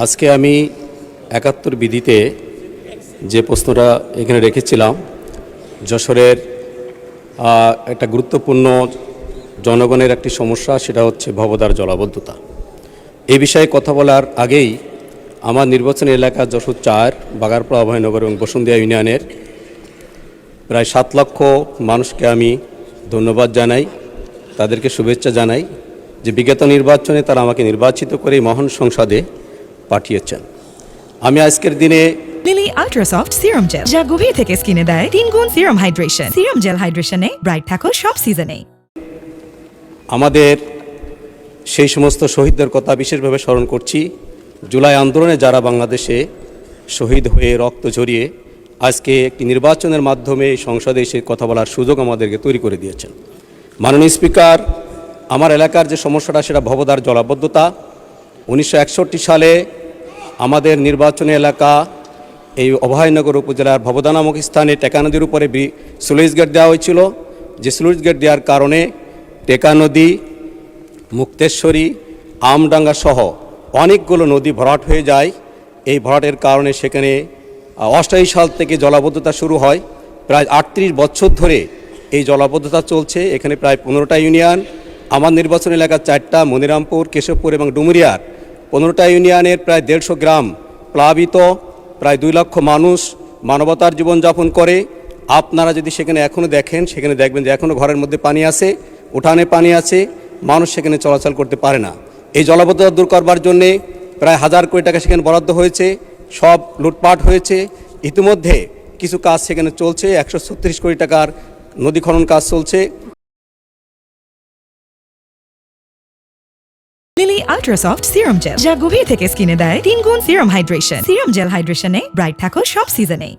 আজকে আমি ৭১ বিধিতে যে প্রশ্নটা এখানে রেখেছিলাম, যশোরের একটা গুরুত্বপূর্ণ জনগণের একটি সমস্যা, সেটা হচ্ছে ভবদার জলাবদ্ধতা। এই বিষয়ে কথা বলার আগেই আমার নির্বাচনী এলাকা যশোর ৪, বাগারপাড়া অভয়নগর এবং বসুন্ধিয়া ইউনিয়নের প্রায় ৭ লক্ষ মানুষকে আমি ধন্যবাদ জানাই, তাদেরকে শুভেচ্ছা জানাই যে বিগত নির্বাচনে তারা আমাকে নির্বাচিত করে মহান সংসদে পাঠিয়েছেন। আমি আজকের দিনে লিলি আল্ট্রাসফট সিরাম জেল, যা গভীর থেকে স্কিনে দেয় 3 গুণ সিরাম হাইড্রেশন। সিরাম জেল হাইড্রেশনে ব্রাইট থাকো সব সিজনে। আমাদের সেই সমস্ত শহীদদের কথা বিশেষভাবে স্মরণ করছি, জুলাই আন্দোলনে যারা বাংলাদেশে শহীদ হয়ে রক্ত ঝরিয়ে আজকে একটি নির্বাচনের মাধ্যমে সংসদে এসে কথা বলার সুযোগ আমাদেরকে তৈরি করে দিয়েছেন। মাননীয় স্পিকার, আমার এলাকার যে সমস্যাটা সেটা ভবদার জলাবদ্ধতা। 1961 সালে আমাদের নির্বাচনী এলাকা এই অভয়নগর উপজেলার ভবদা নামক স্থানে টেকা নদীর উপরে স্লুইস গেট দেওয়া হয়েছিল। যে স্লুইস গেট দেওয়ার কারণে টেকা নদী, মুক্তেশ্বরী, আমডাঙ্গা সহ অনেকগুলো নদী ভরাট হয়ে যায়। এই ভরাটের কারণে সেখানে 88 সাল থেকে জলাবদ্ধতা শুরু হয়। প্রায় 38 বছর ধরে এই জলাবদ্ধতা চলছে। এখানে প্রায় 15টা ইউনিয়ন, আমার নির্বাচন এলাকা 4টা, মনিরামপুর, কেশবপুর এবং ডুমুরিয়ার 15টা ইউনিয়নের প্রায় 150 গ্রাম প্লাবিত, প্রায় 2 লক্ষ মানুষ মানবতার জীবনযাপন করে। আপনারা যদি সেখানে এখনও দেখেন, সেখানে দেখবেন যে এখনও ঘরের মধ্যে পানি আছে, উঠানে পানি আছে, মানুষ সেখানে চলাচল করতে পারে না। এই জলাবদ্ধতা দূর করবার জন্যে প্রায় 1000 কোটি টাকা সেখানে বরাদ্দ হয়েছে, সব লুটপাট হয়েছে। ইতিমধ্যে কিছু কাজ সেখানে চলছে, 136 কোটি টাকার নদী খনন কাজ চলছে। লিলি আল্ট্রাসফট সিরাম জেল, যা গভীর থেকে স্কিনে দেয় 3 গুণ সিরাম হাইড্রেশন। সিরাম জেল হাইড্রেশনে ব্রাইট থাকো সব সিজনে।